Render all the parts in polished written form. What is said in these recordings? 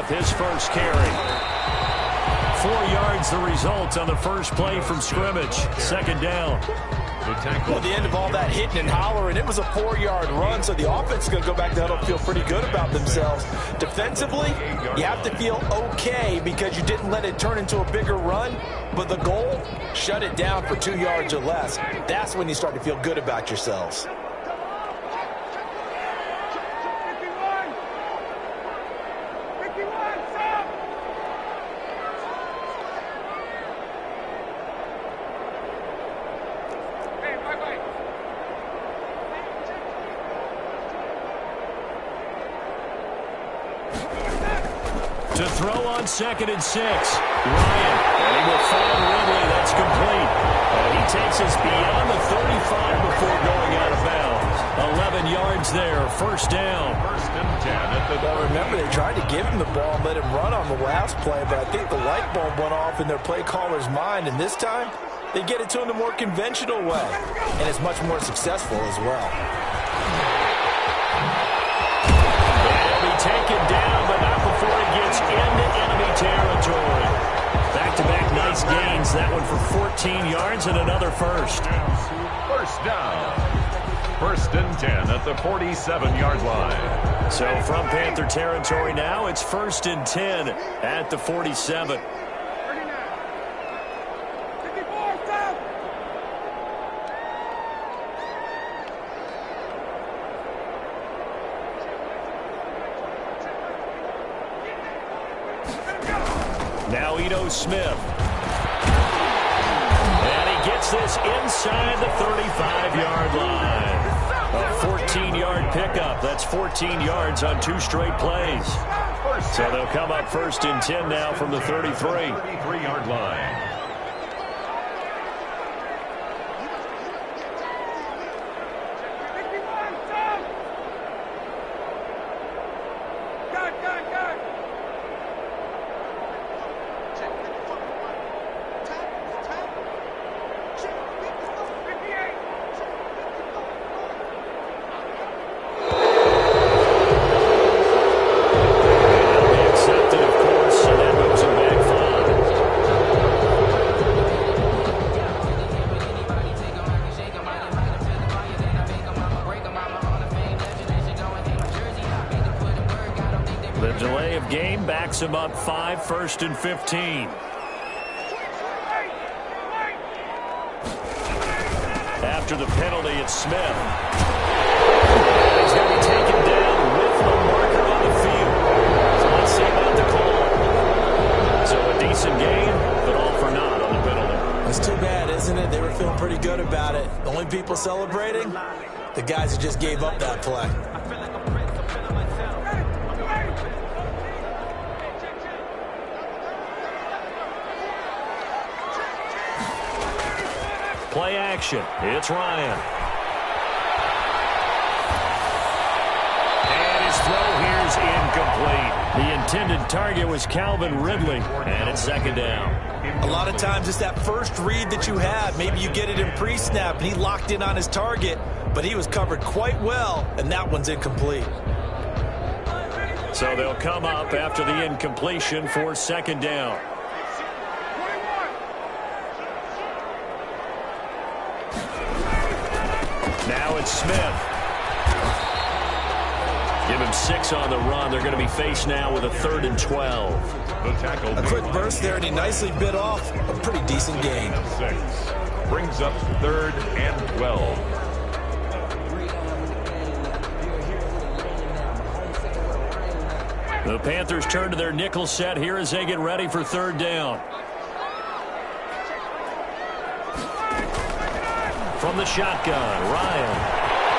with his first carry. 4 yards the result on the first play from scrimmage. Second down. Well, at the end of all that hitting and hollering, it was a 4-yard run, so the offense is going to go back to huddle and feel pretty good about themselves. Defensively, you have to feel okay because you didn't let it turn into a bigger run, but the goal, shut it down for 2 yards or less. That's when you start to feel good about yourselves. To throw on 2nd and 6. Ryan, and he will find Ridley. That's complete. And he takes us beyond the 35 before going out of bounds. 11 yards there. First down. First and 10. Well, remember, they tried to give him the ball and let him run on the last play, but I think the light bulb went off in their play caller's mind, and this time they get it to him the more conventional way, and it's much more successful as well. He'll be taken down, but not before he gets into enemy territory. Back-to-back nice gains. That one for 14 yards and another first. First down. First and 10 at the 47-yard line. So from Panther territory now, it's 1st and 10 at the 47. Now Ito Smith. And he gets this inside the 35-yard line. A 14-yard pickup. That's 14 yards on 2 straight plays. So they'll come up 1st and 10 now from the 33. 33-yard line. The delay of game backs him up 5, 1st and 15. After the penalty, it's Smith. And he's going to be taken down with the marker on the field. So let's see about the call. So a decent game, but all for naught on the penalty. It's too bad, isn't it? They were feeling pretty good about it. The only people celebrating? The guys who just gave up that play. Play action. It's Ryan. And his throw here's incomplete. The intended target was Calvin Ridley, and it's 2nd down. A lot of times it's that first read that you have. Maybe you get it in pre-snap, and he locked in on his target, but he was covered quite well, and that one's incomplete. So they'll come up after the incompletion for 2nd down. Now it's Smith. Give him 6 on the run. They're going to be faced now with a 3rd and 12. The tackle. A quick burst there, and he nicely bit off a pretty decent gain. 6 brings up 3rd and 12. The Panthers turn to their nickel set here as they get ready for 3rd down. From the shotgun, Ryan.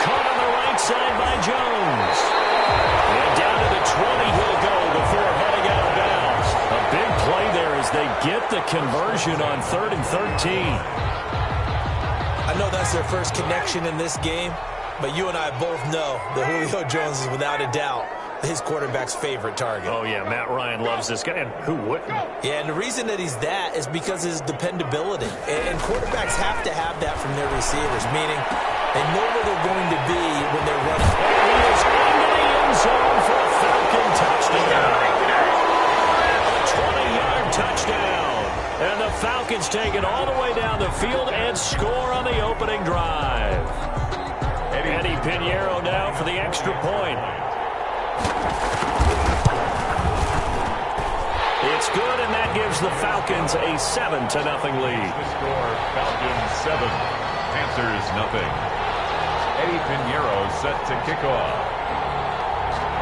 Caught on the right side by Jones. And down to the 20 he'll go before heading out of bounds. A big play there as they get the conversion on 3rd and 13. I know that's their first connection in this game, but you and I both know that Julio Jones is without a doubt his quarterback's favorite target. Oh, yeah, Matt Ryan loves this guy, and who wouldn't? Yeah, and the reason that he's that is because of his dependability. And quarterbacks have to have that from their receivers, meaning they know where they're going to be when they're running. He is into the end zone for a Falcon touchdown. the Falcons take it all the way down the field and score on the opening drive. Eddie Pinheiro now for the extra point. It's good, and that gives the Falcons a 7-0 lead. The score, Falcons 7, Panthers nothing. Eddie Pinheiro set to kick off.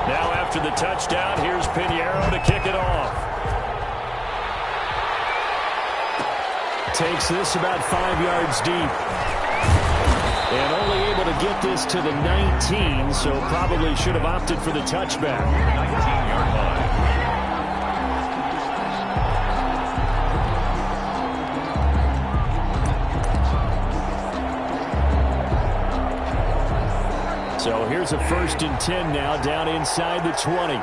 Now after the touchdown, here's Pinheiro to kick it off. Takes this about 5 yards deep. And only able to get this to the 19, so probably should have opted for the touchback. 19-yard line. So here's a 1st and 10 now, down inside the 20.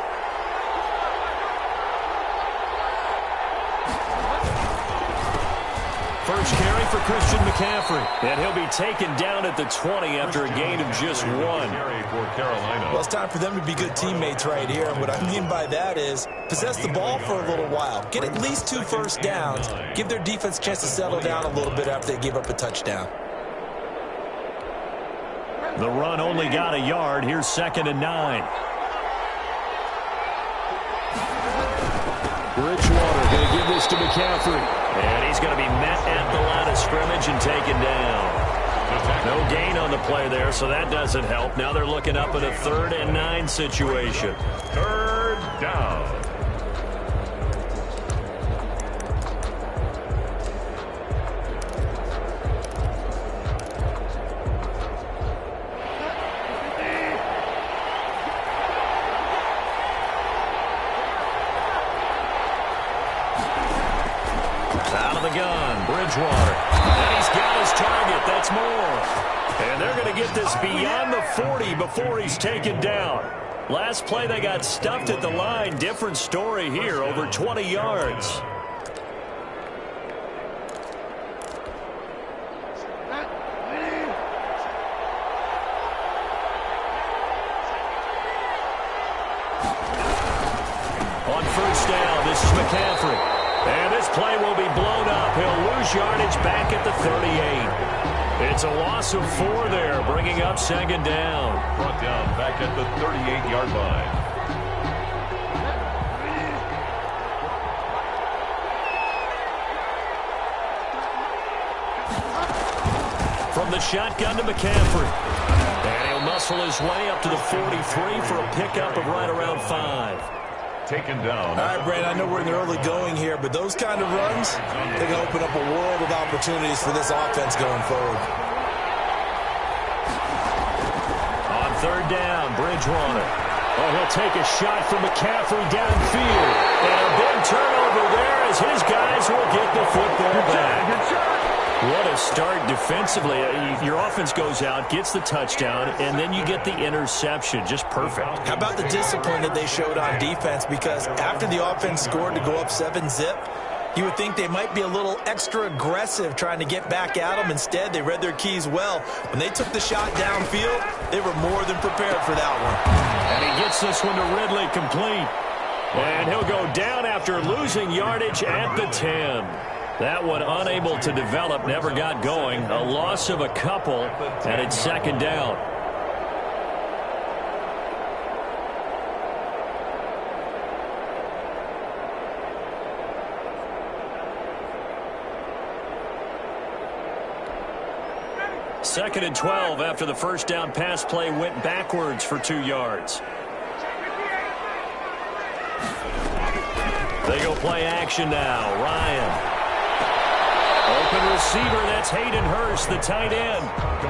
First carry for Christian McCaffrey. And he'll be taken down at the 20 after a gain of just 1. Well, it's time for them to be good teammates right here. And what I mean by that is possess the ball for a little while. Get at least 2 first downs. Give their defense a chance to settle down a little bit after they give up a touchdown. The run only got a yard. Here's 2nd and 9. Bridgewater going to give this to McCaffrey. And he's going to be met at the line of scrimmage and taken down. No gain on the play there, so that doesn't help. Now they're looking up at a 3rd and 9 situation. 3rd down. Bridgewater. And he's got his target. That's more. And they're going to get this beyond the 40 before he's taken down. Last play, they got stuffed at the line. Different story here, over 20 yards. On 1st down, this is McCaffrey. And this play will be blown up. He'll lose yardage back at the 38. It's a loss of 4 there, bringing up 2nd down. Brought down back at the 38-yard line. From the shotgun to McCaffrey. And he'll muscle his way up to the 43 for a pickup of right around 5. Taken down. All right, Brad, I know we're in the early going here, but those kind of runs, they can open up a world of opportunities for this offense going forward. On 3rd down, Bridgewater. Oh, he'll take a shot from McCaffrey downfield. And a big turnover there as his guys will get the football back. What a start defensively. Your offense goes out, gets the touchdown, and then you get the interception. Just perfect. How about the discipline that they showed on defense? Because after the offense scored to go up 7-zip, you would think they might be a little extra aggressive trying to get back at them. Instead, they read their keys well. When they took the shot downfield, they were more than prepared for that one. And he gets this one to Ridley complete. And he'll go down after losing yardage at the 10. That one unable to develop, never got going. A loss of a couple, and it's 2nd down. Second and 12 after the 1st down pass play went backwards for 2 yards. They go play action now. Ryan. Open receiver, that's Hayden Hurst, the tight end.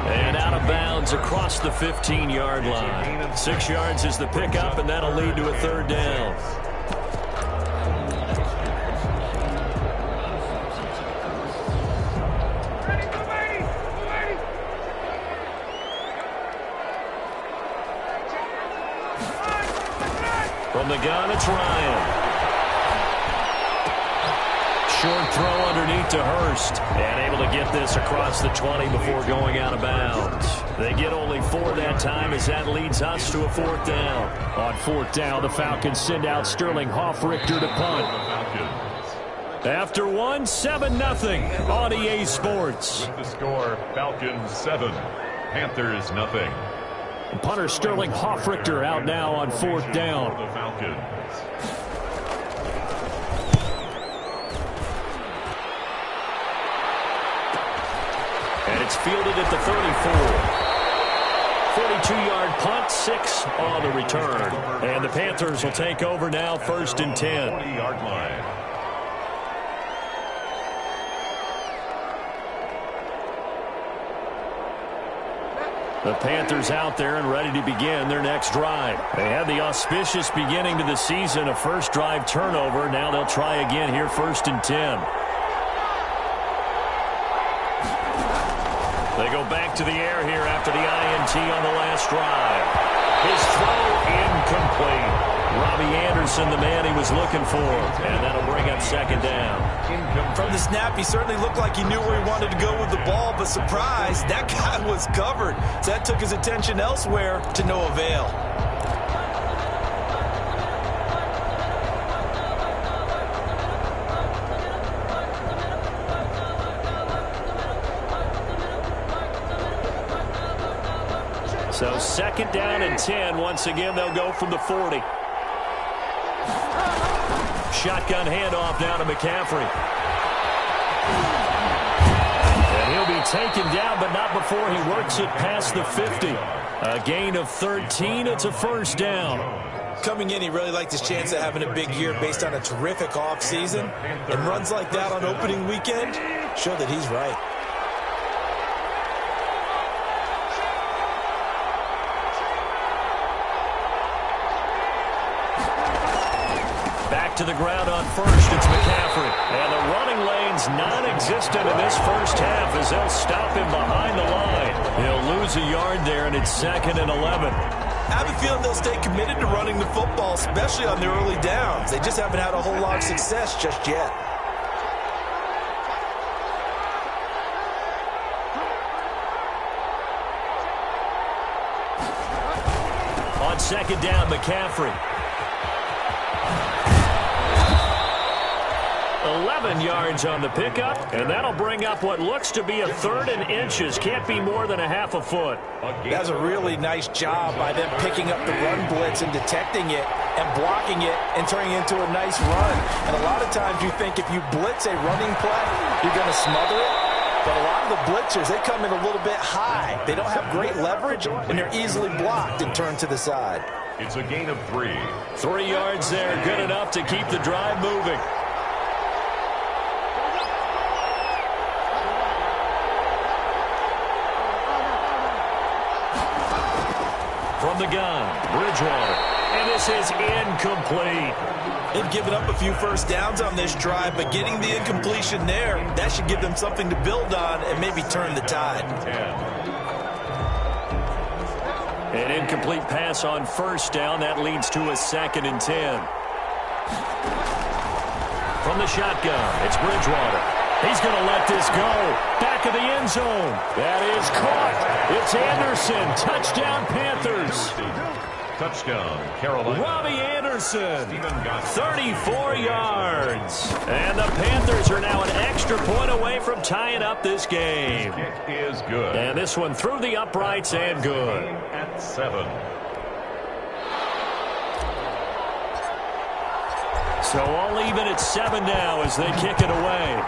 And out of bounds across the 15-yard line. 6 yards is the pickup, and that'll lead to a 3rd down. From the gun, it's Ryan. Short throw underneath to Hurst. And able to get this across the 20 before going out of bounds. They get only 4 that time as that leads us to a 4th down. On 4th down, the Falcons send out Sterling Hoffrichter to punt. After one, 7-0 on EA Sports. With the score, Falcons 7, Panthers nothing. Punter Sterling Hoffrichter out now on 4th down. The Falcons. And it's fielded at the 34. 42-yard punt, 6 on the return. And the Panthers will take over now, 1st and 10. 40-yard line. The Panthers out there and ready to begin their next drive. They had the auspicious beginning to the season, a first drive turnover. Now they'll try again here, 1st and 10. They go back to the air here after the INT on the last drive. His throw incomplete. Robbie Anderson, the man he was looking for, and that'll bring up 2nd down. From the snap, he certainly looked like he knew where he wanted to go with the ball, but surprise, that guy was covered. So that took his attention elsewhere to no avail. So 2nd down and 10. Once again, they'll go from the 40. Shotgun handoff down to McCaffrey. And he'll be taken down, but not before he works it past the 50. A gain of 13. It's a 1st down. Coming in, he really liked his chance of having a big year based on a terrific offseason. And runs like that on opening weekend show that he's right. To the ground on 1st, it's McCaffrey. And the running lane's non-existent in this first half as they'll stop him behind the line. He'll lose a yard there, and it's 2nd and 11. I have a feeling they'll stay committed to running the football, especially on their early downs. They just haven't had a whole lot of success just yet. On 2nd down, McCaffrey. 11 yards on the pickup, and that'll bring up what looks to be a 3rd and inches. Can't be more than a half a foot. That's a really nice job by them picking up the run blitz and detecting it and blocking it and turning it into a nice run. And a lot of times you think if you blitz a running play, you're going to smother it. But a lot of the blitzers, they come in a little bit high. They don't have great leverage, and they're easily blocked and turned to the side. It's a gain of 3. 3 yards there, good enough to keep the drive moving. From the gun, Bridgewater. And this is incomplete. They've given up a few first downs on this drive, but getting the incompletion there, that should give them something to build on and maybe turn the tide. An incomplete pass on 1st down. That leads to a 2nd and 10. From the shotgun, it's Bridgewater. He's going to let this go. Back of the end zone. That is caught. It's Anderson. Touchdown, Panthers. Touchdown, Carolina. Robbie Anderson, 34 yards. And the Panthers are now an extra point away from tying up this game. Kick is good. And this one through the uprights and good. At 7. So all even at 7 now as they kick it away.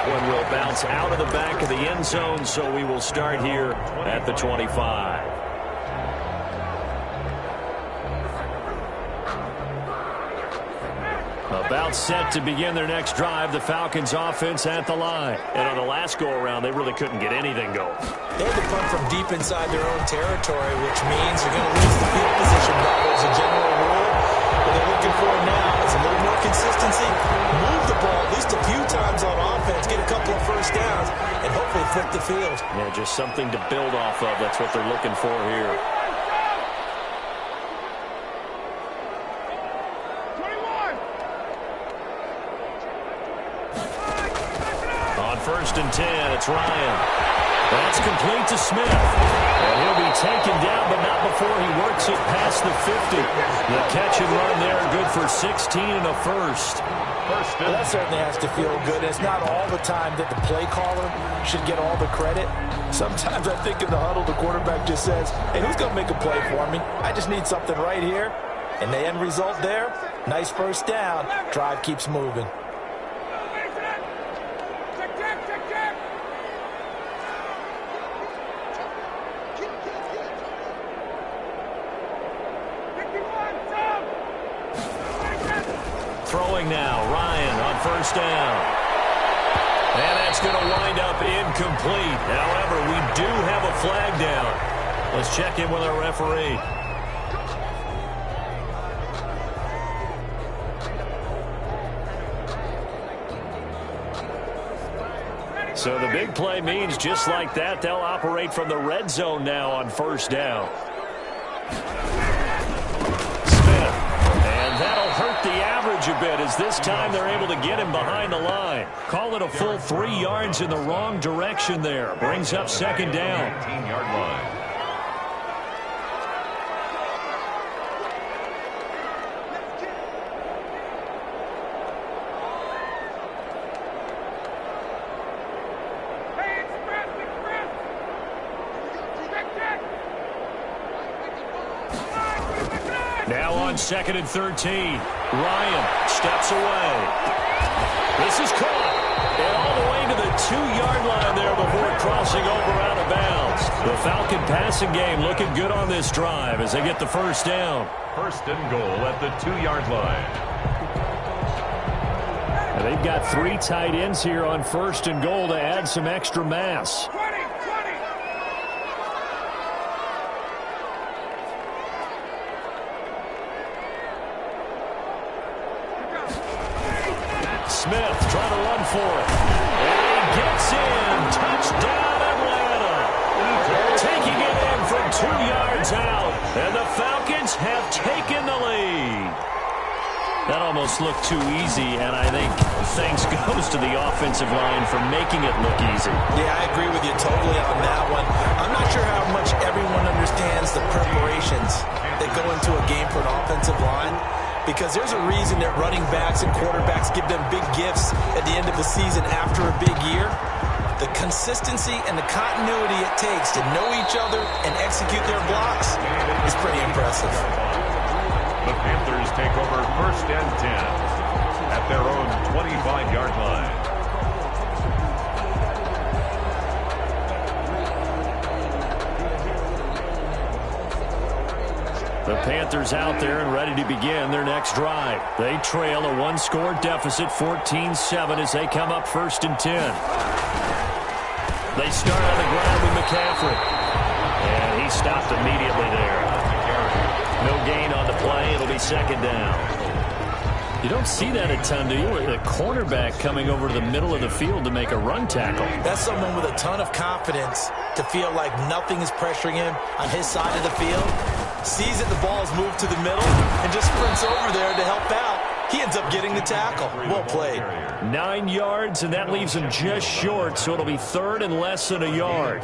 One will bounce out of the back of the end zone, so we will start here at the 25. About set to begin their next drive, the Falcons offense at the line. And on the last go-around, they really couldn't get anything going. They had to punt from deep inside their own territory, which means you're going to lose the field position battle as a general rule. What they're looking for now is a little more consistency, move the ball at least a few times on offense, get a couple of first downs, and hopefully flip the field. Yeah, just something to build off of. That's what they're looking for here. On 1st and 10, it's Ryan. That's complete to Smith. And he'll be taken down, but not before he works it past the 50. The catch and run there, good for 16 and a first. Well, that certainly has to feel good. It's not all the time that the play caller should get all the credit. Sometimes I think in the huddle, the quarterback just says, hey, who's going to make a play for me? I just need something right here. And the end result there, nice first down. Drive keeps moving. Throwing now, Ryan on first down. And that's going to wind up incomplete. However, we do have a flag down. Let's check in with our referee. So the big play means just like that, they'll operate from the red zone now on first down. That'll hurt the average a bit as this time they're able to get him behind the line. Call it a full 3 yards in the wrong direction there. Brings up second down. 18-yard line. Now on 2nd and 13. Ryan steps away. This is caught. And all the way to the 2-yard line there before crossing over out of bounds. The Falcon passing game looking good on this drive as they get the first down. First and goal at the 2-yard line. And they've got 3 tight ends here on first and goal to add some extra mass. Smith trying to run for it. And he gets in. Touchdown, Atlanta. Taking it in from 2 yards out. And the Falcons have taken the lead. That almost looked too easy, and I think thanks goes to the offensive line for making it look easy. Yeah, I agree with you totally on that one. I'm not sure how much everyone understands the preparations that go into a game for an offensive line, because there's a reason that running backs and quarterbacks give them big gifts at the end of the season after a big year. The consistency and the continuity it takes to know each other and execute their blocks is pretty impressive. The Panthers take over first and 10 at their own 25-yard line. The Panthers out there and ready to begin their next drive. They trail a 1-score deficit, 14-7, as they come up first and 10. They start on the ground with McCaffrey. And he stopped immediately there. No gain on the play. It'll be second down. You don't see that a ton, do you? A cornerback coming over to the middle of the field to make a run tackle. That's someone with a ton of confidence to feel like nothing is pressuring him on his side of the field. Sees that the ball is moved to the middle and just sprints over there to help out. He ends up getting the tackle. Well played. 9 yards, and that leaves him just short, so it'll be third and less than a yard.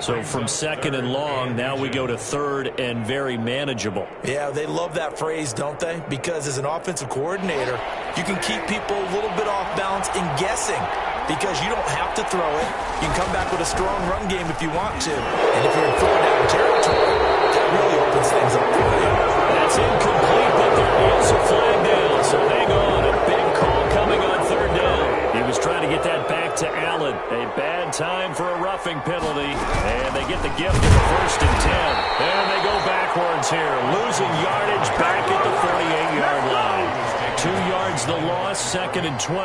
So from second and long, now we go to third and very manageable. Yeah, they love that phrase, don't they? Because as an offensive coordinator, you can keep people a little bit off balance and guessing, because you don't have to throw it. You can come back with a strong run game if you want to. And if you're in 4-down territory, that really opens things up for you. That's incomplete, but there is a flag down, so hang on. A big call coming on third down. He was trying to get that back to Allen. A bad time for a roughing penalty. And they get the gift of the first and 10. And they go backwards here, losing yardage back at the 48-yard line. 2 yards the loss, second and 12.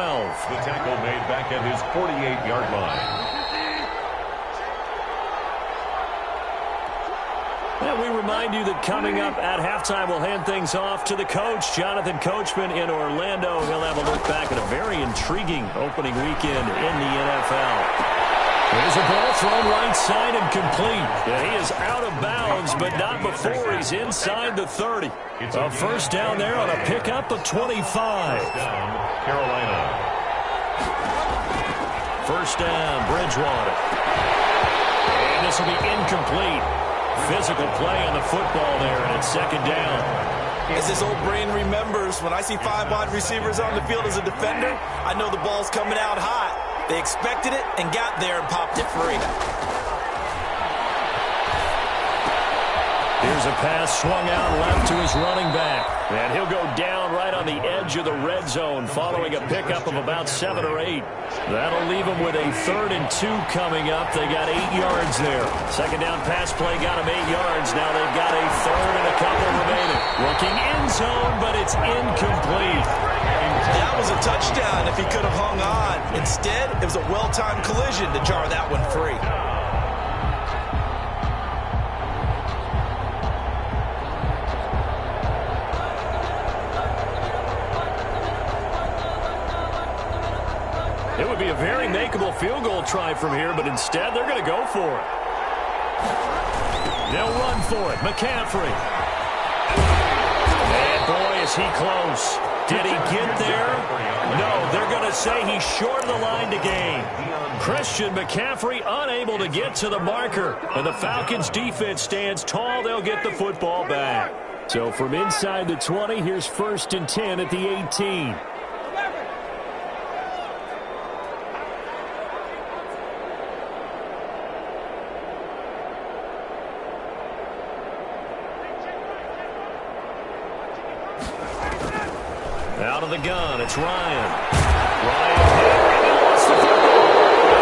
The tackle made back at his 48-yard line. And we remind you that coming up at halftime, we'll hand things off to the coach, Jonathan Coachman in Orlando. He'll have a look back at a very intriguing opening weekend in the NFL. There's a ball thrown right side and complete. Yeah, he is out of bounds, but not before he's inside the 30. A first down there on a pickup of 25. Down, Carolina. First down, Bridgewater. And this will be incomplete. Physical play on the football there, and it's second down. As his old brain remembers, when I see 5 wide receivers on the field as a defender, I know the ball's coming out hot. They expected it and got there and popped it free. Here's a pass swung out left to his running back. And he'll go down right on the edge of the red zone following a pickup of about 7 or 8. That'll leave them with a 3rd and 2 coming up. They got 8 yards there. Second down pass play got them 8 yards. Now they've got a 3rd and a couple remaining. Looking end zone, but it's incomplete. That was a touchdown if he could have hung on. Instead, it was a well-timed collision to jar that one free. It would be a very makeable field goal try from here, but instead they're going to go for it. They'll run for it. McCaffrey. And boy, is he close. Did he get there? No, they're going to say he's short of the line to gain. Christian McCaffrey unable to get to the marker. And the Falcons defense stands tall. They'll get the football back. So from inside the 20, here's 1st and 10 at the 18. Out of the gun, it's Ryan. Lost the football.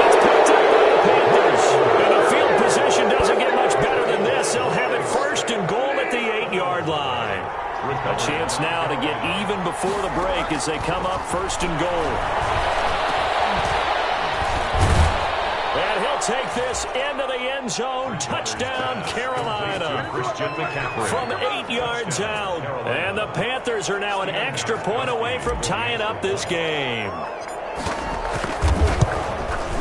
It's picked up by the Panthers. And the field position doesn't get much better than this. They'll have it 1st and goal at the 8-yard line. A chance now to get even before the break as they come up 1st and goal. And he'll take this into the end zone. Touchdown, Carolina. From 8 yards out. And the Panthers are now an extra point away from tying up this game.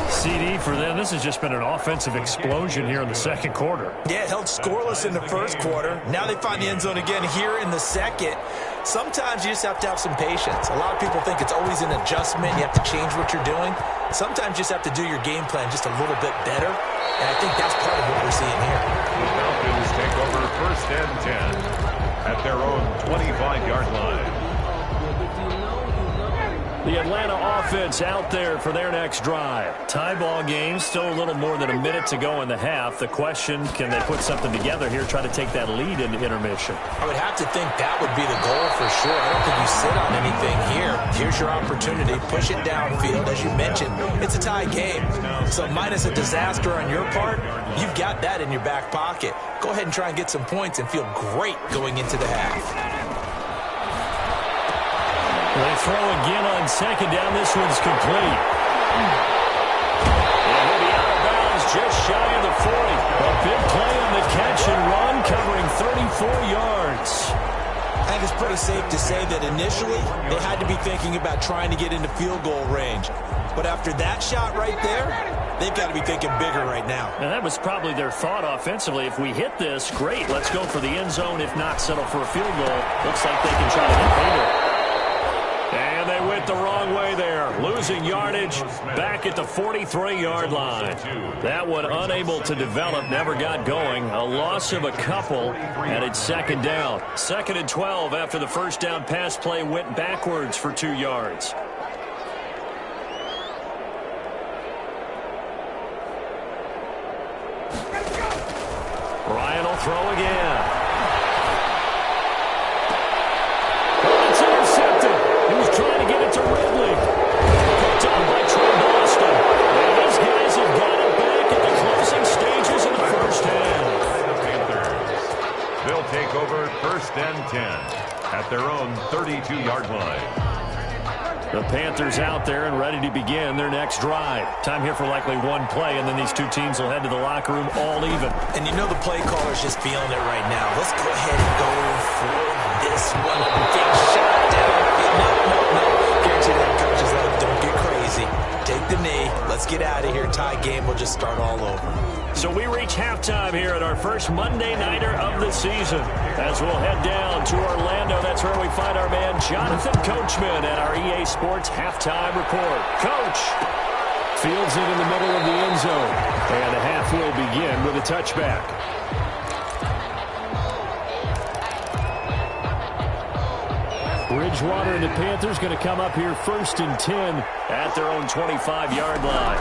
CD for them. This has just been an offensive explosion here in the second quarter. Yeah, it held scoreless in the first quarter. Now they find the end zone again here in the second. Sometimes you just have to have some patience. A lot of people think it's always an adjustment. You have to change what you're doing. Sometimes you just have to do your game plan just a little bit better. And I think that's part of what we're seeing here. The Falcons take over 1st and 10 at their own 25-yard line. The Atlanta offense out there for their next drive. Tie ball game, still a little more than a minute to go in the half. The question, can they put something together here, try to take that lead into intermission? I would have to think that would be the goal for sure. I don't think you sit on anything here. Here's your opportunity. Push it downfield. As you mentioned, it's a tie game. So minus a disaster on your part, you've got that in your back pocket. Go ahead and try and get some points and feel great going into the half. They throw again on second down. This one's complete. And he'll be out of bounds just shy of the 40. A big play on the catch and run covering 34 yards. I think it's pretty safe to say that initially they had to be thinking about trying to get into field goal range. But after that shot right there, they've got to be thinking bigger right now. And that was probably their thought offensively. If we hit this, great. Let's go for the end zone. If not, settle for a field goal. Looks like they can try to hit bigger. And they went the wrong way there. Losing yardage back at the 43-yard line. That one unable to develop, never got going. A loss of a couple, and it's second down. 2nd and 12 after the first down pass play went backwards for 2 yards. Ryan will throw again. It's intercepted. He was trying to get it to Ridley. Picked up by Trey Boston. And these guys have got it back at the closing stages of the first half. The Panthers. They'll take over 1st and 10 at their own 32-yard line. The Panthers out there and ready to begin their next drive. Time here for likely one play, and then these two teams will head to the locker room all even. And you know the play caller's just feeling it right now. Let's go ahead and go for this one. Big shot down. No. Guarantee that coach is like, don't get crazy. Take the knee. Let's get out of here. Tie game. We'll just start all over. So we reach halftime here at our first Monday Nighter of the season. As we'll head down to Orlando, that's where we find our man Jonathan Coachman at our EA Sports Halftime Report. Coach fields it in the middle of the end zone. And the half will begin with a touchback. Bridgewater and the Panthers going to come up here 1st and 10 at their own 25-yard line.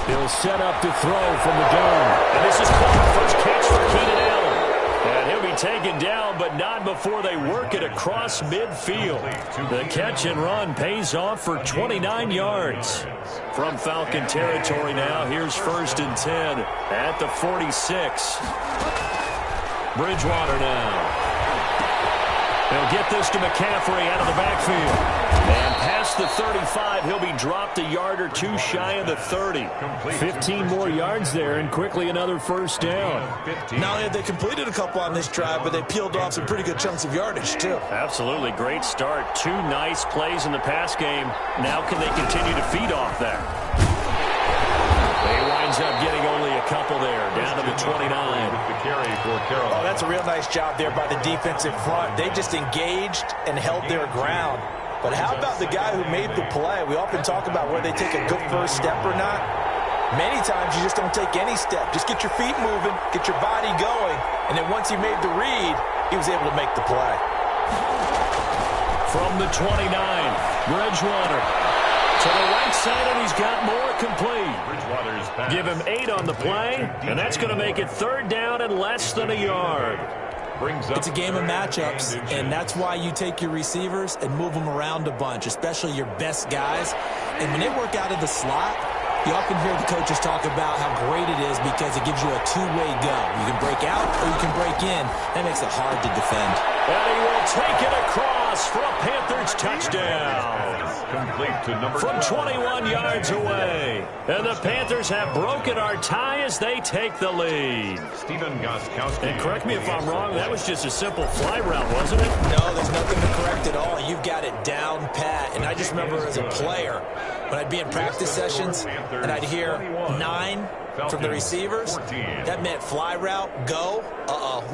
He'll set up to throw from the gun. And this is caught. First catch for Keenan Allen. And he'll be taken down, but not before they work it across midfield. The catch and run pays off for 29 yards. From Falcon territory now, here's 1st and 10 at the 46. Bridgewater now. He'll get this to McCaffrey out of the backfield. And past the 35, he'll be dropped a yard or two shy of the 30. 15 more yards there, and quickly another 1st down. Not only have they completed a couple on this drive, but they peeled off some pretty good chunks of yardage, too. Absolutely. Great start. 2 nice plays in the pass game. Now can they continue to feed off that? He winds up getting only a couple there, down to the 29. Oh, that's a real nice job there by the defensive front. They just engaged and held their ground. But how about the guy who made the play? We often talk about whether they take a good first step or not. Many times you just don't take any step. Just get your feet moving, get your body going, and then once he made the read, he was able to make the play. From the 29, Bridgewater to the right side, and he's got more complete. Give him 8 on the play, and that's going to make it 3rd down and less than a yard. It's a game of matchups, and that's why you take your receivers and move them around a bunch, especially your best guys. And when they work out of the slot, you often hear the coaches talk about how great it is because it gives you a two-way go. You can break out or you can break in. That makes it hard to defend. And he will take it across for a Panthers touchdown. Complete to number From 21 yards away. And the Panthers have broken our tie as they take the lead. Stephen Gostkowski. And correct me if I'm wrong, that was just a simple fly route, wasn't it? No, there's nothing to correct at all. You've got it down pat. And I just remember as a player, when I'd be in practice sessions and I'd hear 9 from the receivers, that meant fly route, go,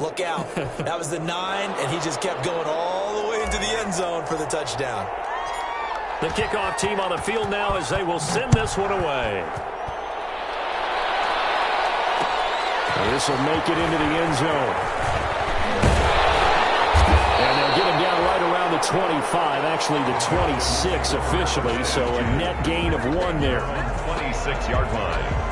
look out. That was the 9, and he just kept going all the way into the end zone for the touchdown. The kickoff team on the field now as they will send this one away. This will make it into the end zone. And they'll get him down right around the 25, actually the 26 officially, so a net gain of 1 there. 26-yard line.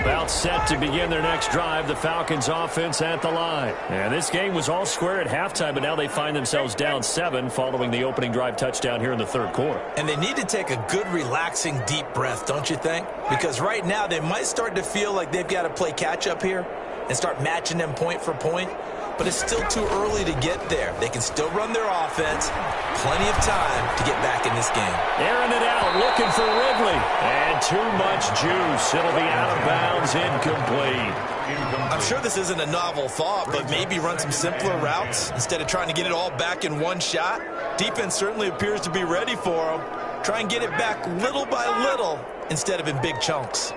About set to begin their next drive, the Falcons offense at the line. And this game was all square at halftime, but now they find themselves down 7 following the opening drive touchdown here in the 3rd quarter. And they need to take a good, relaxing, deep breath, don't you think? Because right now they might start to feel like they've got to play catch-up here and start matching them point for point. But it's still too early to get there. They can still run their offense. Plenty of time to get back in this game. Airing it out, looking for Ridley. And too much juice. It'll be out of bounds, incomplete. I'm sure this isn't a novel thought, but maybe run some simpler routes instead of trying to get it all back in one shot. Defense certainly appears to be ready for them. Try and get it back little by little instead of in big chunks.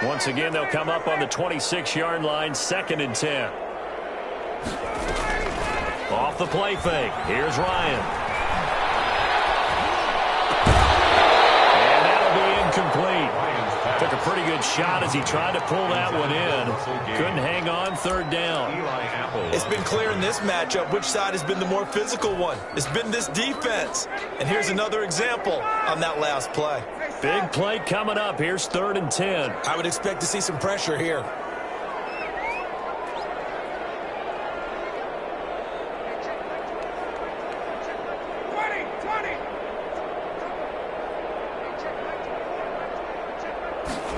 Once again, they'll come up on the 26-yard line, 2nd and 10. Off the play fake. Here's Ryan. And that'll be incomplete. Took a pretty good shot as he tried to pull that one in. Couldn't hang on, 3rd down. It's been clear in this matchup which side has been the more physical one. It's been this defense. And here's another example on that last play. Big play coming up. Here's 3rd and 10. I would expect to see some pressure here.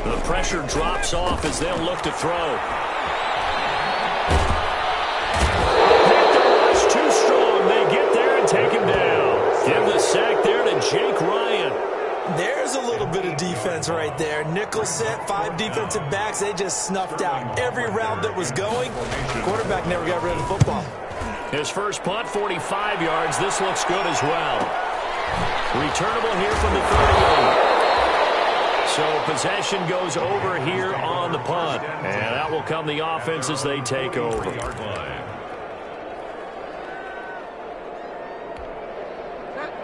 The pressure drops off as they'll look to throw. Panthers too strong. They get there and take him down. Give the sack there to Jake Ryan. There's a little bit of defense right there. Nickel set, 5 defensive backs. They just snuffed out every route that was going. Quarterback never got rid of the football. His first punt, 45 yards. This looks good as well. Returnable here from the 38. So possession goes over here on the punt. And that will come the offense as they take over.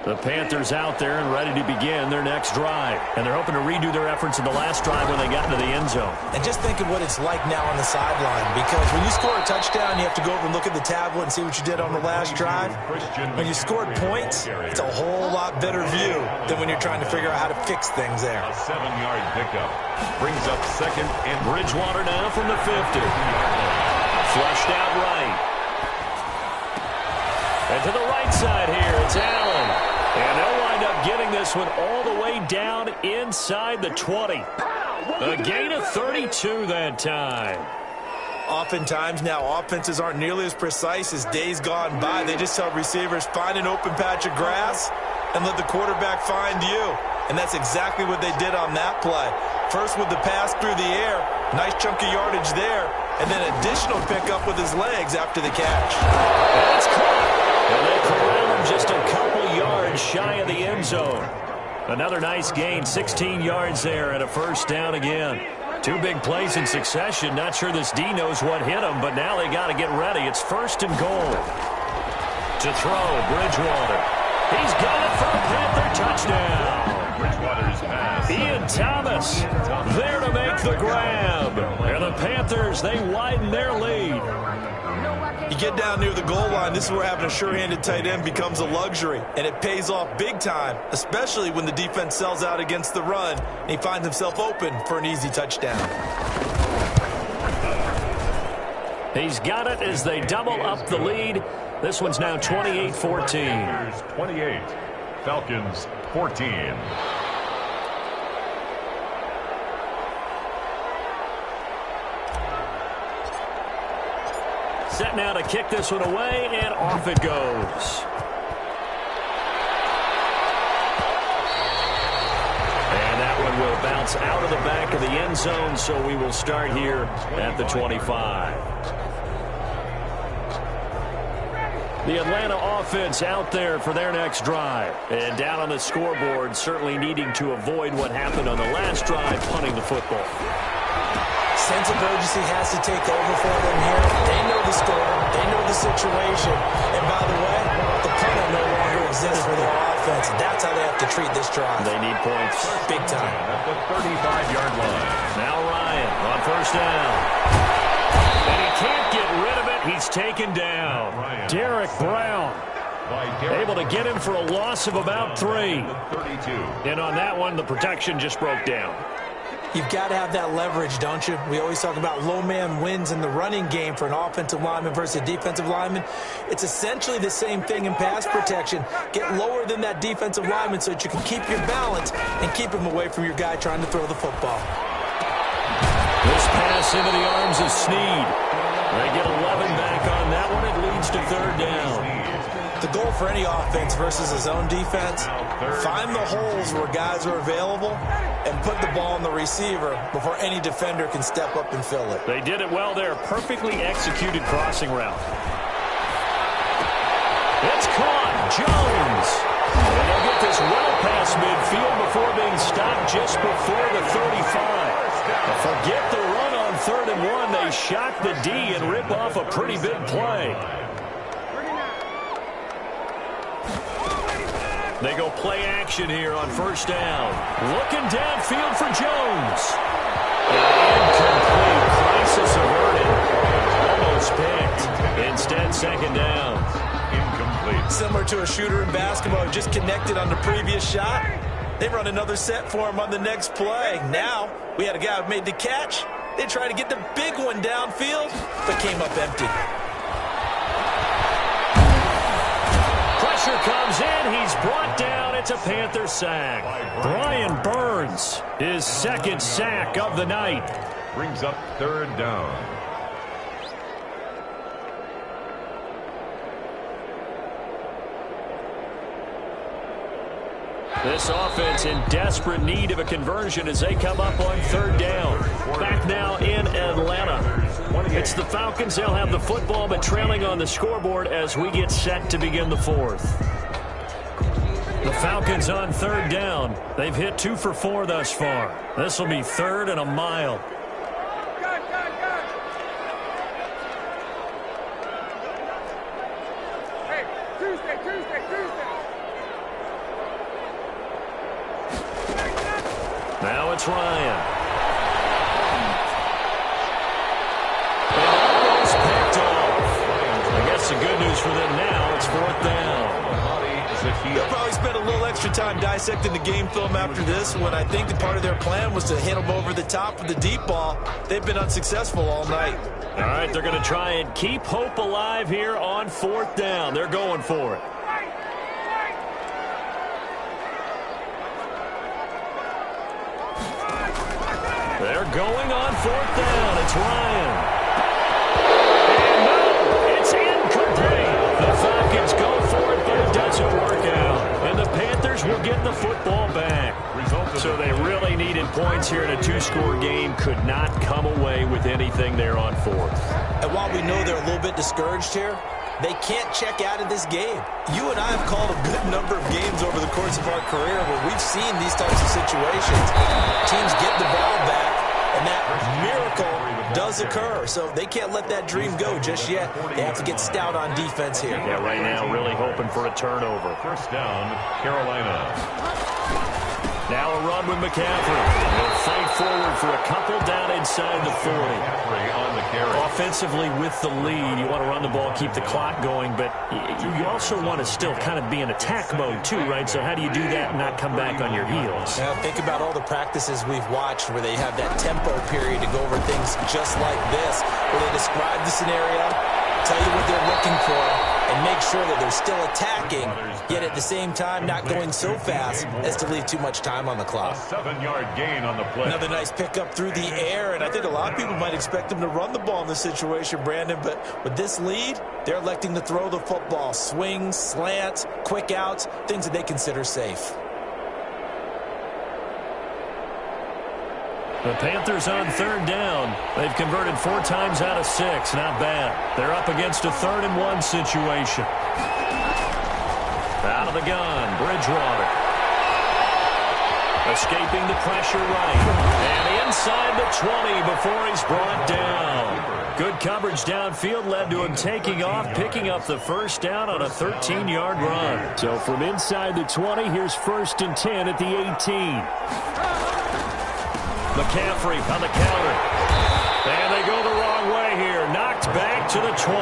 The Panthers out there and ready to begin their next drive. And they're hoping to redo their efforts in the last drive when they got into the end zone. And just think of what it's like now on the sideline, because when you score a touchdown, you have to go over and look at the tablet and see what you did on the last drive. When you scored points, it's a whole lot better view than when you're trying to figure out how to fix things there. A 7-yard pickup brings up second and Bridgewater now from the 50. Flushed out right. And to the right side here, it's Allen. And they'll wind up getting this one all the way down inside the 20. A gain of 32 that time. Oftentimes now, offenses aren't nearly as precise as days gone by. They just tell receivers, find an open patch of grass and let the quarterback find you. And that's exactly what they did on that play. First with the pass through the air, nice chunk of yardage there, and then additional pickup with his legs after the catch. That's caught. And they corral him just a couple yards shy of the end zone. Another nice gain, 16 yards there, and a first down again. Two big plays in succession. Not sure this D knows what hit him, but now they got to get ready. It's first and goal. To throw, Bridgewater. He's got it for a Panther touchdown. Bridgewater's pass. Ian Thomas there to make the grab. And the Panthers, they widen their lead. You get down near the goal line, this is where having a sure-handed tight end becomes a luxury, and it pays off big time, especially when the defense sells out against the run, and he finds himself open for an easy touchdown. He's got it as they double up the lead. This one's now 28-14. 28, Falcons 14. Set now to kick this one away, and off it goes. And that one will bounce out of the back of the end zone, so we will start here at the 25. The Atlanta offense out there for their next drive. And down on the scoreboard, certainly needing to avoid what happened on the last drive, punting the football. Sense of urgency has to take over for them here. They know the score. They know the situation. And by the way, the punter no longer exists for their offense. That's how they have to treat this drive. They need points. Big time. At the 35-yard line. Now Ryan on first down. And he can't get rid of it. He's taken down. Derek Brown able to get him for a loss of about 3. And on that one, the protection just broke down. You've got to have that leverage, don't you? We always talk about low man wins in the running game for an offensive lineman versus a defensive lineman. It's essentially the same thing in pass protection. Get lower than that defensive lineman so that you can keep your balance and keep him away from your guy trying to throw the football. This pass into the arms of Snead. They get 11 back on that one. It leads to third down. The goal for any offense versus his own defense, find the holes where guys are available and put the ball on the receiver before any defender can step up and fill it. They did it well there. Perfectly executed crossing route. It's caught. Jones. And they'll get this well past midfield before being stopped just before the 35. Forget the run on 3rd and 1. They shock the D and rip off a pretty big play. They go play action here on first down. Looking downfield for Jones. Incomplete. Crisis averted. Almost picked. Instead, second down. Incomplete. Similar to a shooter in basketball who just connected on the previous shot. They run another set for him on the next play. Now, we had a guy who made the catch. They tried to get the big one downfield, but came up empty. Pressure comes in. He's brought down. It's a Panther sack. Brian Burns, his second sack of the night. Brings up third down. This offense in desperate need of a conversion as they come up on third down. Back now in Atlanta. It's the Falcons. They'll have the football, but trailing on the scoreboard as we get set to begin the fourth. The Falcons on third down. They've hit 2 for 4 thus far. This will be 3rd and a mile. it's Ryan. And almost picked off. I guess the good news for them now, it's 4th down. They'll probably spend a little extra time dissecting the game film after this, when I think that part of their plan was to hit them over the top with the deep ball. They've been unsuccessful all night. All right, they're going to try and keep hope alive here on 4th down. They're going for it. They're going on 4th down. It's Ryan. And no, it's incomplete. The Falcons go for it, but it doesn't work out. And the Panthers will get the football back. So they really needed points here in a 2-score game. Could not come away with anything there on 4th. And while we know they're a little bit discouraged here, they can't check out of this game. You and I have called a good number of games over the course of our career where we've seen these types of situations. Teams get the ball back, and that miracle does occur. So they can't let that dream go just yet. They have to get stout on defense here. Yeah, right now really hoping for a turnover. 1st down, Carolina. Now a run with McCaffrey. He'll fight forward for a couple down inside the 40. On the carry. Offensively with the lead, you want to run the ball, keep the clock going, but you also want to still kind of be in attack mode too, right? So how do you do that and not come back on your heels? Now think about all the practices we've watched where they have that tempo period to go over things just like this, where they describe the scenario, tell you what they're looking for, and make sure that they're still attacking, yet at the same time not going so fast as to leave too much time on the clock. A 7-yard gain on the play. Another nice pickup through the air, and I think a lot of people might expect them to run the ball in this situation, Brandon, but with this lead, they're electing to throw the football. Swings, slants, quick outs, things that they consider safe. The Panthers on 3rd down. They've converted 4 times out of 6. Not bad. They're up against a 3rd and 1 situation. Out of the gun, Bridgewater. Escaping the pressure right. And inside the 20 before he's brought down. Good coverage downfield led to him taking off, picking up the 1st down on a 13-yard run. So from inside the 20, here's 1st and 10 at the 18. McCaffrey on the counter. And they go the wrong way here. Knocked back to the 20.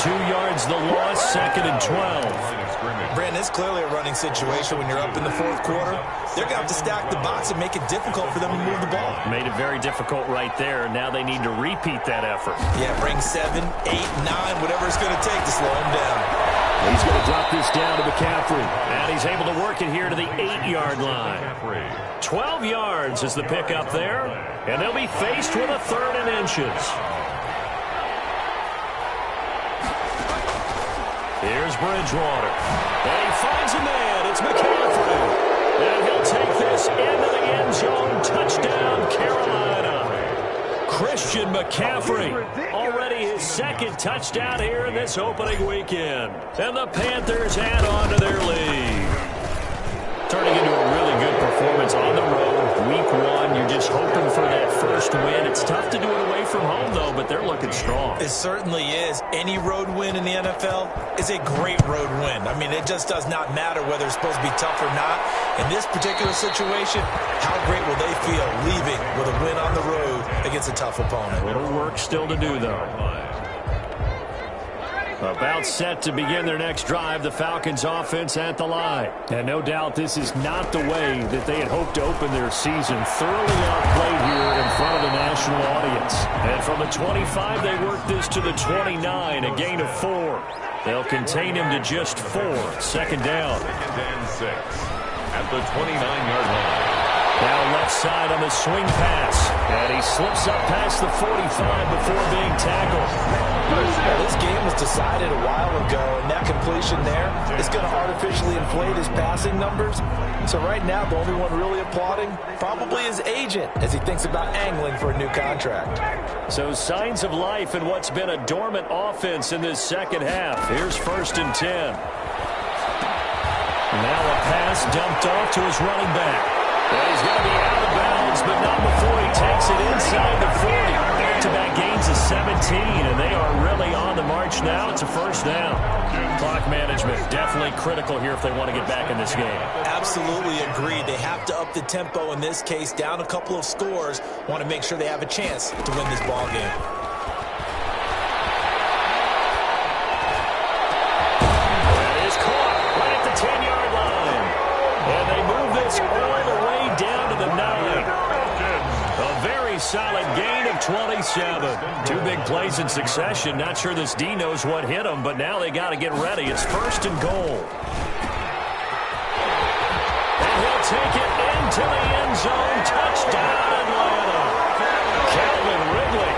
2 yards the loss, 2nd and 12. Brandon, it's clearly a running situation when you're up in the 4th quarter. They're going to have to stack the box and make it difficult for them to move the ball. Made it very difficult right there. Now they need to repeat that effort. Yeah, bring 7, 8, 9, whatever it's going to take to slow them down. He's going to drop this down to McCaffrey. And he's able to work it here to the 8-yard line. 12 yards is the pickup there. And they'll be faced with a 3rd and inches. Here's Bridgewater. And he finds a man. It's McCaffrey. And he'll take this into the end zone. Touchdown, Carolina. Christian McCaffrey, already his 2nd touchdown here in this opening weekend. And the Panthers add on to their lead. Turning into a really good performance on the road. Week 1, you're just hoping for that first win. It's tough to do it away from home, though, but they're looking strong. It certainly is. Any road win in the NFL is a great road win. I mean, it just does not matter whether it's supposed to be tough or not. In this particular situation, how great will they feel leaving with a win on the road against a tough opponent? A little work still to do, though. About set to begin their next drive, the Falcons offense at the line. And no doubt this is not the way that they had hoped to open their season. Thoroughly outplayed here in front of the national audience. And from the 25, they work this to the 29, a gain of 4. They'll contain him to just 4. 2nd down. 2nd and 6 at the 29-yard line. Now left side on the swing pass. And he slips up past the 45 before being tackled. Well, this game was decided a while ago, and that completion there is going to artificially inflate his passing numbers. So right now, the only one really applauding probably his agent as he thinks about angling for a new contract. So signs of life in what's been a dormant offense in this 2nd half. Here's 1st and 10. Now a pass dumped off to his running back. Well, he's going to be out of bounds, but not before he takes it inside the 40. Back-to-back gains of 17, and they are really on the march now. It's a first down. Clock management, definitely critical here if they want to get back in this game. Absolutely agreed. They have to up the tempo in this case, down a couple of scores. Want to make sure they have a chance to win this ball game. That is caught right at the 10-yard line. And they move this all the way down to the 9. A very solid gain of 27. Two big plays in succession. Not sure this D knows what hit them, but now they got to get ready. It's first and goal. And he'll take it into the end zone. Touchdown, Atlanta. Calvin Ridley,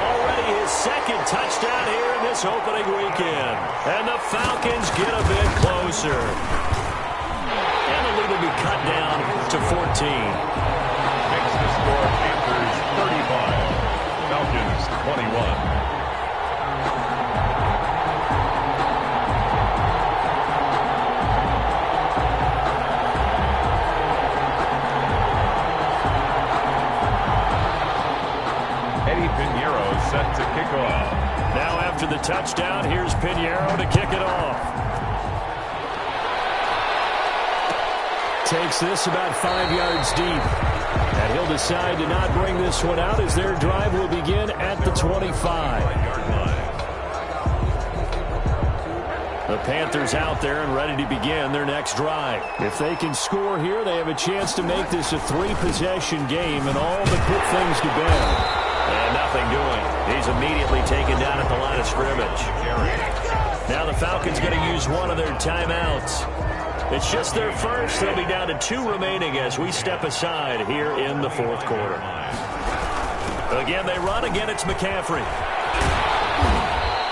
already his second touchdown here in this opening weekend. And the Falcons get a bit closer. And the lead will be cut down to 14. Makes the score Panthers 35, Falcons 21. Set to kick off. Now after the touchdown, here's Pinheiro to kick it off. Takes this about 5 yards deep. And he'll decide to not bring this one out as their drive will begin at the 25. The Panthers out there and ready to begin their next drive. If they can score here, they have a chance to make this a 3-possession game and all but put things to bed. And nothing doing. He's immediately taken down at the line of scrimmage. Now the Falcons going to use one of their timeouts. It's just their first. They'll be down to 2 remaining as we step aside here in the fourth quarter. Again, they run. Again, it's McCaffrey.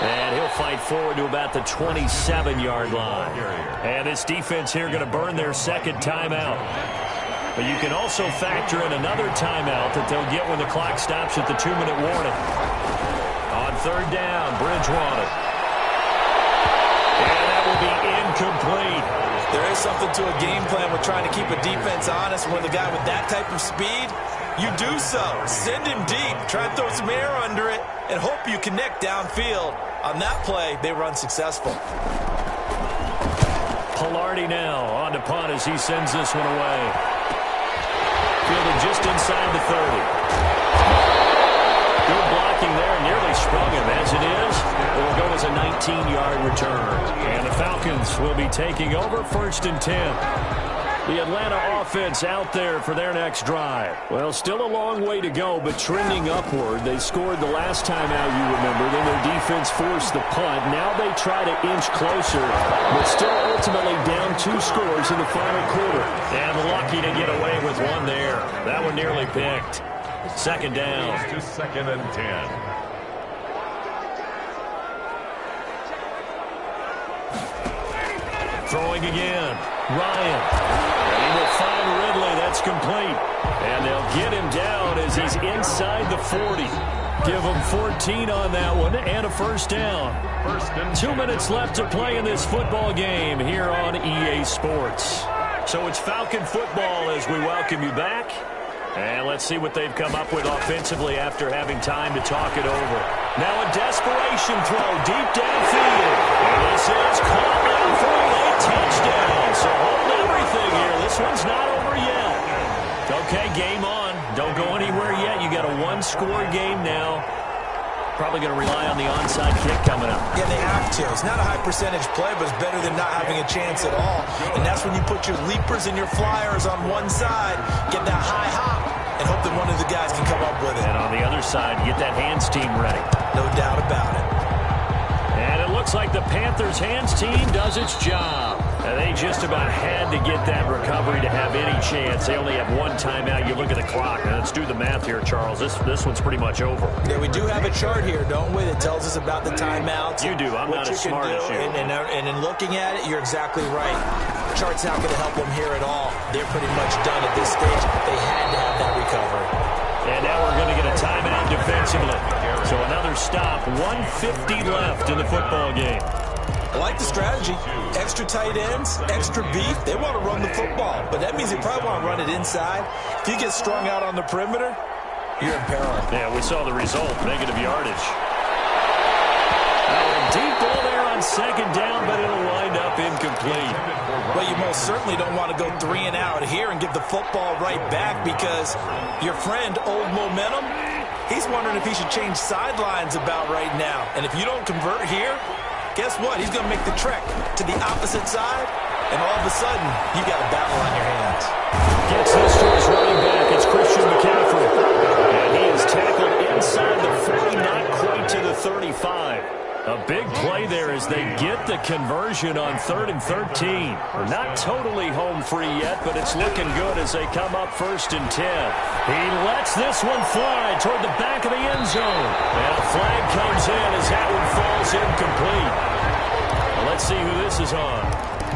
And he'll fight forward to about the 27-yard line. And this defense here going to burn their second timeout. But you can also factor in another timeout that they'll get when the clock stops at the 2-minute warning. On third down, Bridgewater. And that will be incomplete. There is something to a game plan with trying to keep a defense honest. When the guy with that type of speed, you do so. Send him deep. Try and throw some air under it and hope you connect downfield. On that play, they run successful. Pilardi now on to punt as he sends this one away. Fielded just inside the 30. Good blocking there, nearly sprung him. As it is, it will go as a 19-yard return. And the Falcons will be taking over first and 10. The Atlanta offense out there for their next drive. Well, still a long way to go, but trending upward. They scored the last time out, you remember. Then their defense forced the punt. Now they try to inch closer, but still ultimately down 2 scores in the final quarter. And lucky to get away with one there. That one nearly picked. Second down. To second and 10. Throwing again. Ryan. And he will find Ridley. That's complete. And they'll get him down as he's inside the 40. Give him 14 on that one and a first down. 2 minutes left to play in this football game here on EA Sports. So it's Falcon football as we welcome you back. And let's see what they've come up with offensively after having time to talk it over. Now a desperation throw deep downfield. And this is caught down for a touchdown. So hold everything here. This one's not over yet. Okay, game on. Don't go anywhere yet. You got a 1-score game now. Probably going to rely on the onside kick coming up. Yeah, they have to. It's not a high percentage play, but it's better than not having a chance at all. And that's when you put your leapers and your flyers on one side, get that high hop, and hope that one of the guys can come up with it. And on the other side, get that hands team ready. No doubt about it. And it looks like the Panthers' hands team does its job. And they just about had to get that recovery to have any chance. They only have one timeout. You look at the clock. Now let's do the math here, Charles. This one's pretty much over. Yeah, we do have a chart here, don't we, that tells us about the timeouts. You do. I'm not as smart as you. And in looking at it, you're exactly right. The chart's not going to help them here at all. They're pretty much done at this stage. They had to have that recovery. And now we're going to get a timeout defensively. So another stop. 1:50 left in the football game. I like the strategy. Extra tight ends, extra beef. They want to run the football, but that means they probably want to run it inside. If you get strung out on the perimeter, you're in peril. Yeah, we saw the result. Negative yardage. incomplete. Well, you most certainly don't want to go 3 and out here and give the football right back, because your friend, Old Momentum, he's wondering if he should change sidelines about right now. And if you don't convert here, guess what? He's going to make the trek to the opposite side, and all of a sudden, you got a battle on your hands. Gets this to his running back. It's Christian McCaffrey. And he is tackled inside the 40, not quite to the 35. A big play there as they get the conversion on 3rd and 13. We're not totally home free yet, but it's looking good as they come up 1st and 10. He lets this one fly toward the back of the end zone. And a flag comes in as that one falls incomplete. Well, let's see who this is on.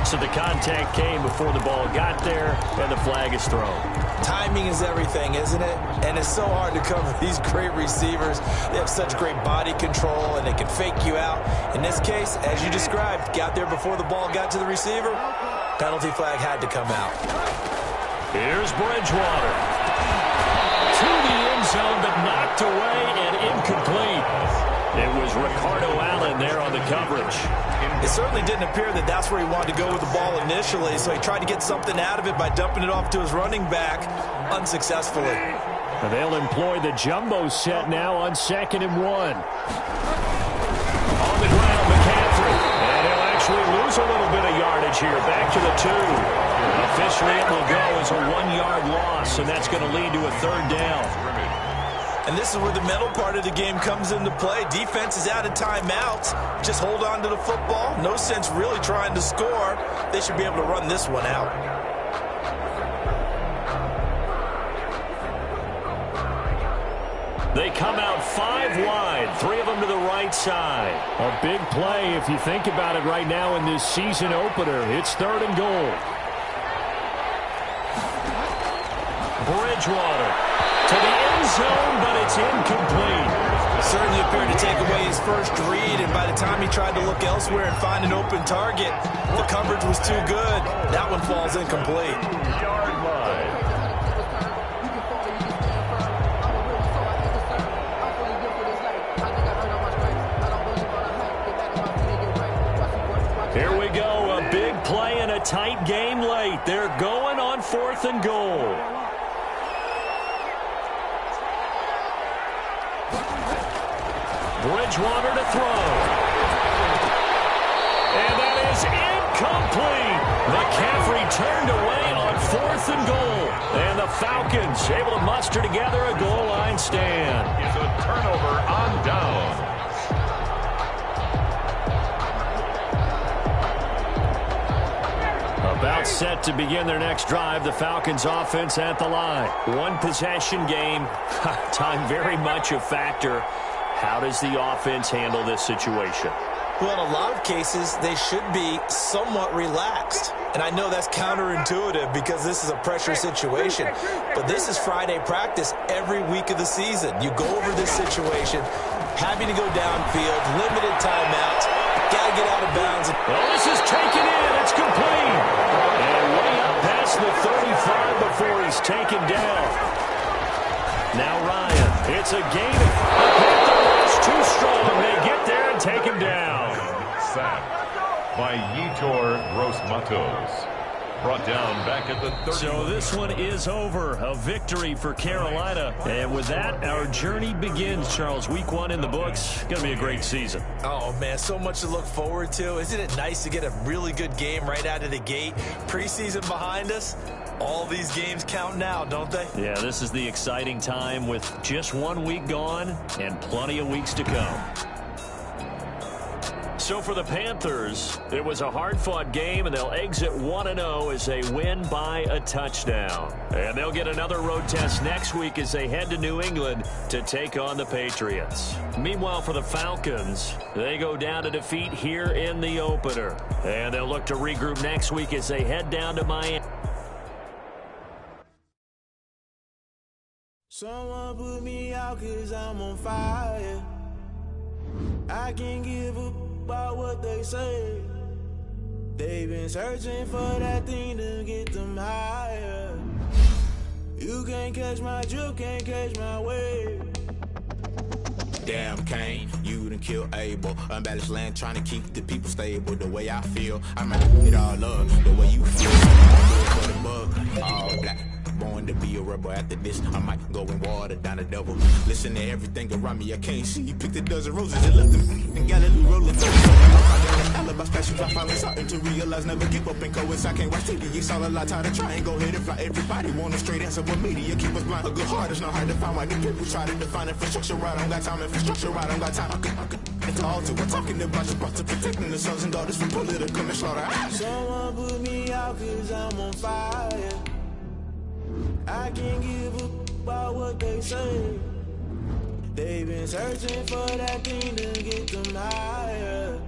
So the contact came before the ball got there, and the flag is thrown. Timing is everything, isn't it? And it's so hard to cover these great receivers. They have such great body control, and they can fake you out. In this case, as you described, got there before the ball got to the receiver. Penalty flag had to come out. Here's Bridgewater. To the end zone, but knocked away and incomplete. It was Ricardo Allen there on the coverage. It certainly didn't appear that that's where he wanted to go with the ball initially, so he tried to get something out of it by dumping it off to his running back unsuccessfully. And they'll employ the jumbo set now on 2nd and 1. On the ground, McCaffrey. And he'll actually lose a little bit of yardage here. Back to the 2. Officially, it will go as a 1-yard loss, and that's going to lead to a 3rd down. And this is where the mental part of the game comes into play. Defense is out of timeouts. Just hold on to the football. No sense really trying to score. They should be able to run this one out. They come out 5 wide, 3 of them to the right side. A big play if you think about it right now in this season opener. It's 3rd and goal. Bridgewater to the end zone, but it's incomplete. Certainly appeared to take away his first read, and by the time he tried to look elsewhere and find an open target, the coverage was too good. That one falls incomplete. Yard line. Here we go, a big play in a tight game late. They're going on 4th and goal. Bridgewater to throw. And that is incomplete. McCaffrey turned away on 4th and goal. And the Falcons able to muster together a goal line stand. It's a turnover on down. About set to begin their next drive, the Falcons offense at the line. 1 possession game. Time very much a factor. How does the offense handle this situation? Well, in a lot of cases, they should be somewhat relaxed. And I know that's counterintuitive because this is a pressure situation. But this is Friday practice every week of the season. You go over this situation, having to go downfield, limited timeouts, got to get out of bounds. Well, this is taken in. It's complete. And way up past the 35 before he's taken down. Now Ryan. It's a gain. Too strong. They get there and take him down. Sack by Yetur Gross-Matos. Brought down back at the 30. So this one is over. A victory for Carolina. And with that, our journey begins, Charles. Week 1 in the books. Going to be a great season. Oh, man, so much to look forward to. Isn't it nice to get a really good game right out of the gate? Preseason behind us. All these games count now, don't they? Yeah, this is the exciting time with just 1 week gone and plenty of weeks to come. So for the Panthers, it was a hard-fought game, and they'll exit 1-0 as they win by a touchdown. And they'll get another road test next week as they head to New England to take on the Patriots. Meanwhile, for the Falcons, they go down to defeat here in the opener. And they'll look to regroup next week as they head down to Miami. Someone put me out 'cause I'm on fire. I can't give up about what they say. They've been searching for that thing to get them higher. You can't catch my drift, can't catch my wave. Damn, Kane, you you done killed Abel. Unbalanced land trying to keep the people stable. The way I feel, I might get all up. The way you feel, for the bug, all black. Born to be a rebel. After this, I might go and water down the devil. Listen to everything around me, I can't see. You picked a dozen roses and left them in Galilee rolling through. Alibi specials, I finally starting to realize never give up and coincide. I can't watch TV, it's all a lot. Tired of trying, go ahead and fly. Everybody want a straight answer, but media keep us blind. A good heart is not hard to find. Why the people try to define infrastructure right? I don't got time, infrastructure right, I don't got time. I could into altar, we're talking about your to protecting the sons and daughters from political and slaughter. Someone put me out cause I'm on fire. I can't give up about what they say. They've been searching for that thing to get them higher.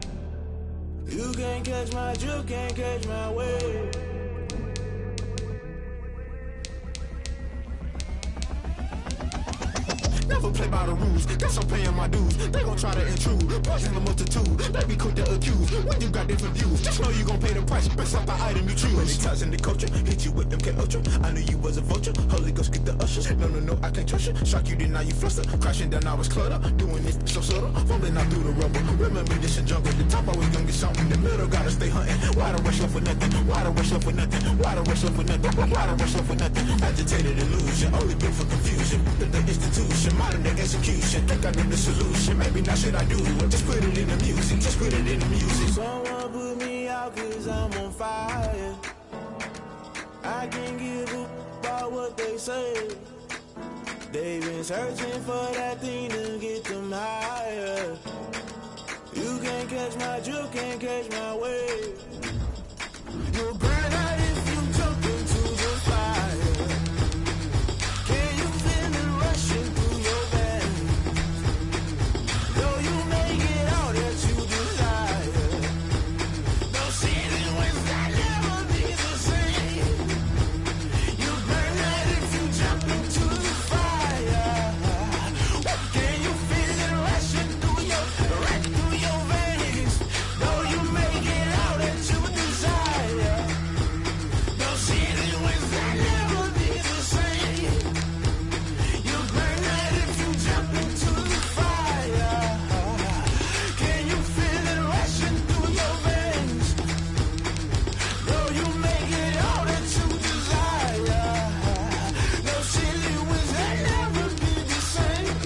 You can't catch my drift, can't catch my wave. Never play by the rules, guess I'm paying my dues. They gon' try to intrude, poison the multitude. They be quick to accuse, when you got different views. Just know you gon' pay the price, based off the item you choose. Many times in the culture, hit you with them K Ultra. I knew you was a vulture, Holy Ghost get the ushers. No, I can't trust you. Shock you, then now you fluster. Crashing down, I was cluttered. Doing this so subtle, falling out through the rubble. Remember this and jump at the top, always gonna get something. In the middle, gotta stay hunting. Why the rush left for nothing? Why the rush left for nothing? Why the rush left for nothing? Why the rush left for nothing? Agitated illusion, only built for confusion. The institution, modern day execution. Think I know the solution. Maybe not should I do it? Just put it in the music. Just put it in the music. Someone put me out cause I'm on fire. I can't give up about what they say. They've been searching for that thing to get them higher. You can't catch my drift, can't catch my wave. You'll burn out if you jump into the fire. Can you feel it rushing through your veins? Though you may get all that you desire. No season wins that never be the same. You burn out if you jump into the fire. Can you feel it rushing through your veins? Though you may get all that you desire. No season wins that never be the same. You burn out if you jump into the fire. Can you feel it rushing through your veins? Though you may get all that you desire. No silly wins that never be the same.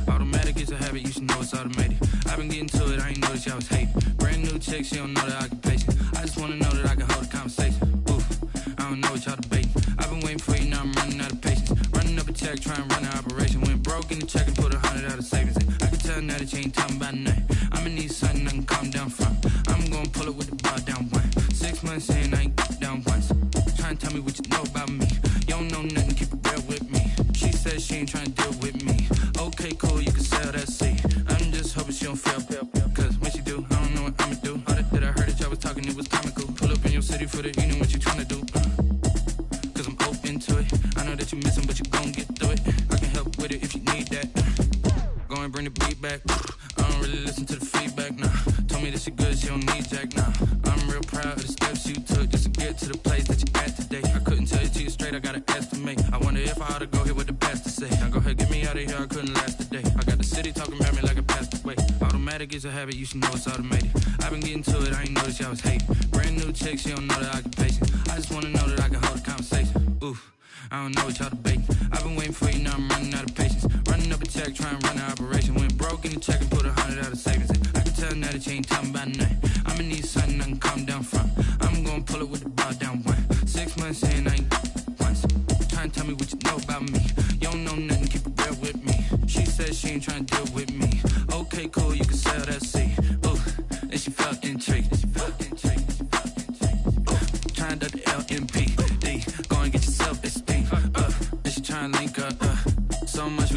Automatic is a habit, you should know it's automated. I've been getting to it, I ain't noticed y'all was hating. Brand new chick, she don't know the occupation. I just wanna know that I can hold a conversation. Oof, I don't know what y'all debating. I've been waiting for you, now I'm running out of patience. Running up a check, trying to run an operation. Went broke in the check and put 100 out of savings in. I can tell now that you ain't talking about nothing. I'ma need something I can calm down from. I'm gonna pull it with the bar down one. 6 months in, I ain't down once. Trying to tell me what you know about me. You don't know nothing, keep it real with me. She says she ain't trying to deal with me. Okay, cool, you can sell that seed. I'm just hoping she don't fail. Cause when she do, I don't know what I'ma do. All that I heard that y'all was talking, it was comical. Pull up in your city for the evening, what you tryna do? Cause I'm open to it. I know that you missing, but you gon' get through it. I can help with it if you need that. Go and bring the beat back. I don't really listen to the feedback, nah. Told me that she good, she don't need jack, nah. I'm real proud of the steps you took just to get to the place that you at today. I couldn't tell you to you straight, I gotta estimate. I wonder if I ought to go here with the best to say. Now go ahead, get me out of here, I couldn't last today. I got the city talking about me like I passed away. Automatic is a habit, you should know it's automated. I've been getting to it, I ain't noticed y'all was hating. Brand new chick, she don't know the occupation. I just wanna know that I can hold a conversation. Oof, I don't know what y'all debating. I've been waiting for you, now I'm running out of patience. Running up a check, trying to run an operation. Went broke in the check and put 100 out of savings in. I can tell now that you ain't talking about nothing. I'ma need something I can calm down from. I'm gonna pull it with the bar down one. 6 months in, I ain't once. Trying to tell me what you know about me. You don't know nothing, keep it real with me. She says she ain't trying to deal with me. Okay, cool, you can sell that seed. Ooh, and she felt intrigued.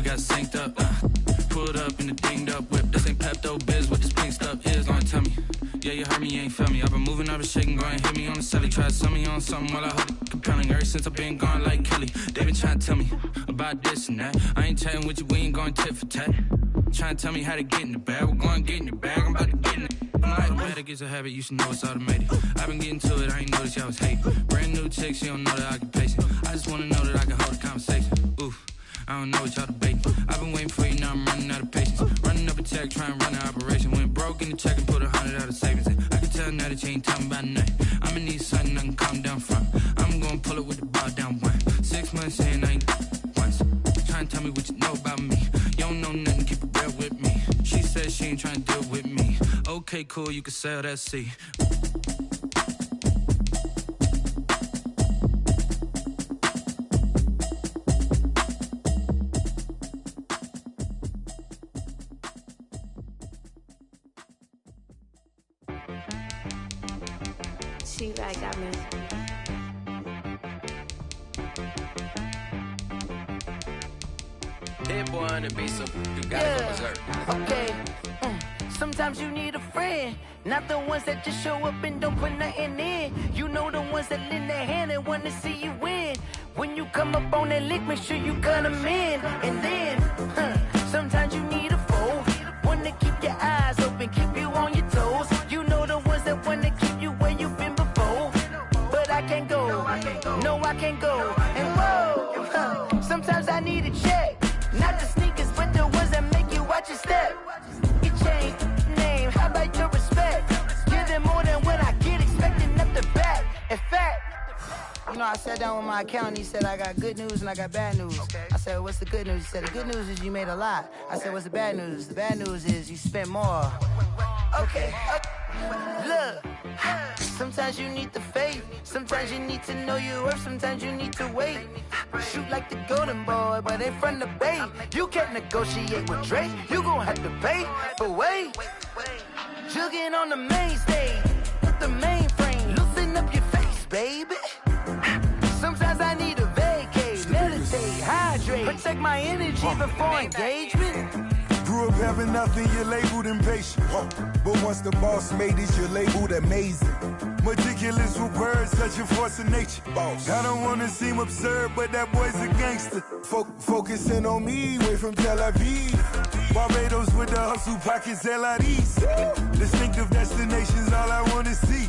got synced up. Pulled up in the dinged up whip. This ain't Pepto-Biz, what this pink stuff is. Don't tell me. Yeah, you heard me, you ain't felt me. I've been moving, I've been shaking, go and hit me on the celly. Try to sell me on something while I hold it compelling. Ever since I've been gone like Kelly, they been trying to tell me about this and that. I ain't chatting with you, we ain't going tit for tat. Trying to tell me how to get in the bag. We're going to get in the bag, I'm about to get in it. I'm like, automatic is a habit, you should know it's automated. I've been getting to it, I ain't noticed y'all was hating. Brand new chick, she don't know the occupation. I just wanna know that I can hold a conversation. Oof, I don't know what y'all debating. I've been waiting for you, now I'm running out of patience. Running up a check, trying to run an operation. Went broke in the check and put 100 out of savings in. I can tell now that you ain't talking about nothing. I'ma need something I can calm down from. I'm gonna pull it with the bar down one. 6 months saying I ain't once. Trying to tell me what you know about me. You don't know nothing, keep it real with me. She said she ain't trying to deal with me. Okay, cool, you can sell that C. She-Rag got me. That boy on the beat, so you gotta go berserk. Okay. Sometimes you need a friend, not the ones that just show up and don't put nothing in. You know the ones that lend their hand and want to see you win. When you come up on that lick, make sure you cut them in. And then, sometimes you need a foe, one to keep your eyes open, keep you on your toes. You know the ones that want to keep you where you've been before. But I can't go, no I can't go. And whoa, sometimes I need a check, not the sneakers, but the ones that make you watch your step. It changed name, how about your respect? Give them more than what I get, expecting nothing back. In fact, you know, I sat down with my accountant, he said I got good news and I got bad news. I said, what's the good news? He said, the good news is you made a lot. I said, what's the bad news? The bad news is you spent more. Okay, look, sometimes you need the faith, sometimes you need to know your worth, sometimes you need to wait. Shoot like the golden boy, but in front of the bay. You can't negotiate with Drake, you gon' have to pay. But wait, jugging on the main stage, with the mainframe, loosen up your face, baby. Sometimes I need a vacate, meditate, hydrate, protect my energy before engagement. Grew up having nothing, you're labeled impatient. But once the boss made it, you're labeled amazing. Meticulous with words, such a force of nature. I don't wanna seem absurd, but that boy's a gangster. Focusing on me, way from Tel Aviv. Barbados with the hustle pockets, LIDs. Distinctive destinations, all I wanna see.